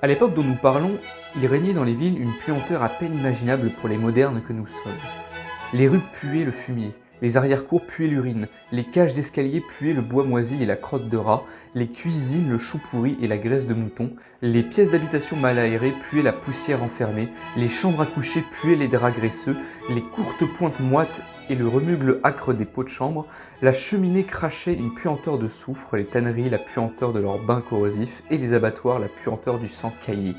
À l'époque dont nous parlons, il régnait dans les villes une puanteur à peine imaginable pour les modernes que nous sommes. Les rues puaient le fumier, les arrière-cours puaient l'urine, les cages d'escalier puaient le bois moisi et la crotte de rat, les cuisines le chou pourri et la graisse de mouton, les pièces d'habitation mal aérées puaient la poussière enfermée, les chambres à coucher puaient les draps graisseux, les courtes pointes moites et le remugle âcre des pots de chambre, la cheminée crachait une puanteur de soufre, les tanneries la puanteur de leurs bains corrosifs et les abattoirs la puanteur du sang caillé.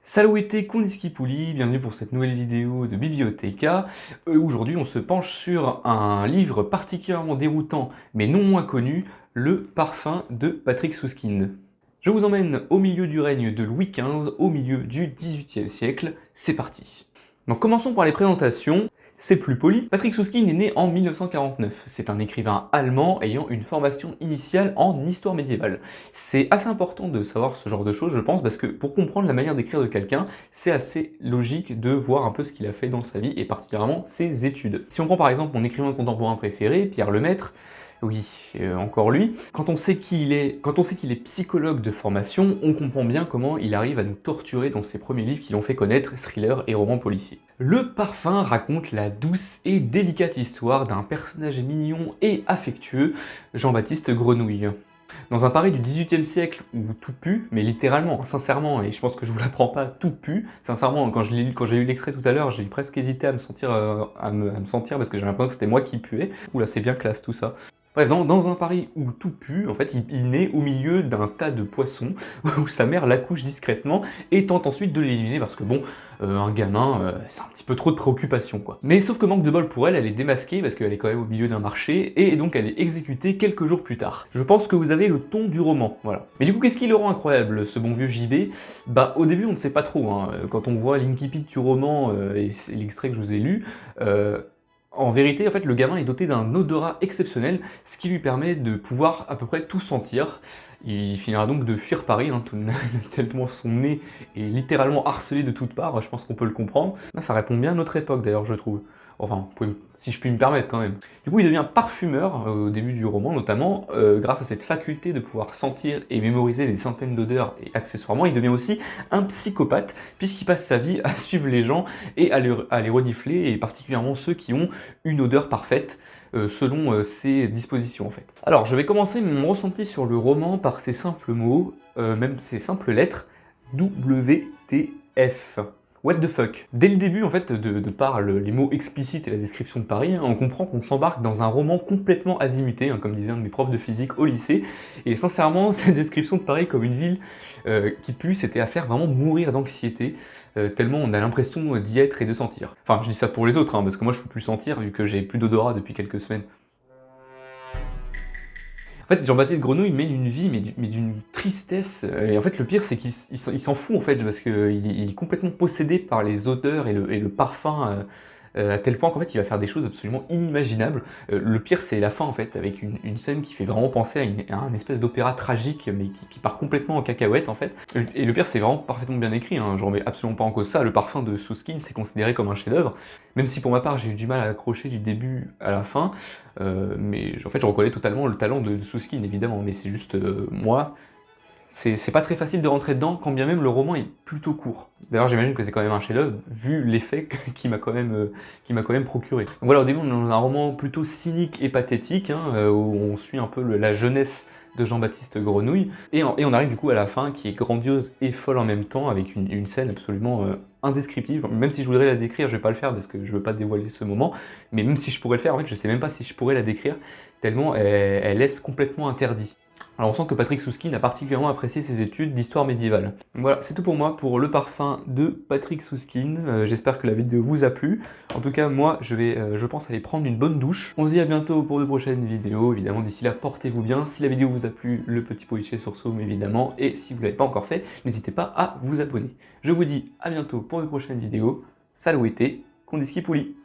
Salouété Kondiskipouli, bienvenue pour cette nouvelle vidéo de Bibliothéca. Aujourd'hui on se penche sur un livre particulièrement déroutant mais non moins connu, Le Parfum de Patrick Süskind. Je vous emmène au milieu du règne de Louis XV, au milieu du XVIIIe siècle, c'est parti. Donc commençons par les présentations. C'est plus poli. Patrick Süskind est né en 1949. C'est un écrivain allemand ayant une formation initiale en histoire médiévale. C'est assez important de savoir ce genre de choses, je pense, parce que pour comprendre la manière d'écrire de quelqu'un, c'est assez logique de voir un peu ce qu'il a fait dans sa vie, et particulièrement ses études. Si on prend par exemple mon écrivain contemporain préféré, Pierre Lemaitre, oui, encore lui. Quand on sait qu'il est psychologue de formation, on comprend bien comment il arrive à nous torturer dans ses premiers livres qui l'ont fait connaître, thrillers et romans policiers. Le Parfum raconte la douce et délicate histoire d'un personnage mignon et affectueux, Jean-Baptiste Grenouille. Dans un Paris du XVIIIe siècle où tout pue, mais littéralement, sincèrement, et je pense que je vous l'apprends pas, tout pue. Sincèrement, quand j'ai eu l'extrait tout à l'heure, j'ai presque hésité à me sentir, parce que j'ai l'impression que c'était moi qui puais. Oula, c'est bien classe tout ça. Bref, dans un Paris où tout pue, en fait, il naît au milieu d'un tas de poissons, où sa mère l'accouche discrètement, et tente ensuite de l'éliminer, parce que bon, un gamin, c'est un petit peu trop de préoccupation, quoi. Mais sauf que manque de bol pour elle, elle est démasquée, parce qu'elle est quand même au milieu d'un marché, et donc elle est exécutée quelques jours plus tard. Je pense que vous avez le ton du roman, voilà. Mais du coup, qu'est-ce qui le rend incroyable, ce bon vieux JB? Bah, au début, on ne sait pas trop, hein. Quand on voit l'incipit du roman, et l'extrait que je vous ai lu, en vérité, en fait, le gamin est doté d'un odorat exceptionnel, ce qui lui permet de pouvoir à peu près tout sentir. Il finira donc de fuir Paris, hein, tellement son nez est littéralement harcelé de toutes parts, je pense qu'on peut le comprendre. Là, ça répond bien à notre époque d'ailleurs, je trouve. Enfin, si je puis me permettre quand même. Du coup, il devient parfumeur au début du roman, notamment grâce à cette faculté de pouvoir sentir et mémoriser des centaines d'odeurs, et accessoirement, il devient aussi un psychopathe, puisqu'il passe sa vie à suivre les gens et à les renifler, et particulièrement ceux qui ont une odeur parfaite, selon ses dispositions en fait. Alors, je vais commencer mon ressenti sur le roman par ces simples mots, même ces simples lettres, WTF. What the fuck. Dès le début, en fait, de par les mots explicites et la description de Paris, hein, on comprend qu'on s'embarque dans un roman complètement azimuté, hein, comme disait un de mes profs de physique au lycée, et sincèrement, cette description de Paris comme une ville qui pue, c'était à faire vraiment mourir d'anxiété, tellement on a l'impression d'y être et de sentir. Enfin, je dis ça pour les autres, hein, parce que moi je peux plus sentir, vu que j'ai plus d'odorat depuis quelques semaines. En fait, Jean-Baptiste Grenouille mène une vie, mais d'une tristesse. Et en fait, le pire, c'est qu'il s'en fout, en fait, parce qu'il est complètement possédé par les odeurs et le parfum, à tel point qu'en fait, il va faire des choses absolument inimaginables. Le pire, c'est la fin, en fait, avec une scène qui fait vraiment penser à un espèce d'opéra tragique, mais qui part complètement en cacahuète, en fait. Et le pire, c'est vraiment parfaitement bien écrit, hein, je remets absolument pas en cause ça. Le Parfum de Süskind, c'est considéré comme un chef-d'œuvre, même si pour ma part, j'ai eu du mal à accrocher du début à la fin. Mais en fait, je reconnais totalement le talent de Süskind, évidemment, mais c'est juste, moi, c'est pas très facile de rentrer dedans, quand bien même le roman est plutôt court. D'ailleurs, j'imagine que c'est quand même un chef-d'œuvre, vu l'effet qu'il m'a quand même procuré. Donc voilà, au début, on est dans un roman plutôt cynique et pathétique, hein, où on suit un peu la jeunesse de Jean-Baptiste Grenouille, et on arrive du coup à la fin, qui est grandiose et folle en même temps, avec une scène absolument indescriptible. Même si je voudrais la décrire, je vais pas le faire, parce que je veux pas dévoiler ce moment, mais même si je pourrais le faire, en fait, je sais même pas si je pourrais la décrire, tellement elle laisse complètement interdit. Alors on sent que Patrick Süskind a particulièrement apprécié ses études d'histoire médiévale. Voilà, c'est tout pour moi pour Le Parfum de Patrick Süskind. J'espère que la vidéo vous a plu. En tout cas, moi, je pense aller prendre une bonne douche. On se dit à bientôt pour de prochaines vidéos. Évidemment, d'ici là, portez-vous bien. Si la vidéo vous a plu, le petit pouce sur Zoom, évidemment. Et si vous ne l'avez pas encore fait, n'hésitez pas à vous abonner. Je vous dis à bientôt pour de prochaines vidéos. Salouété, Kondiskipouli.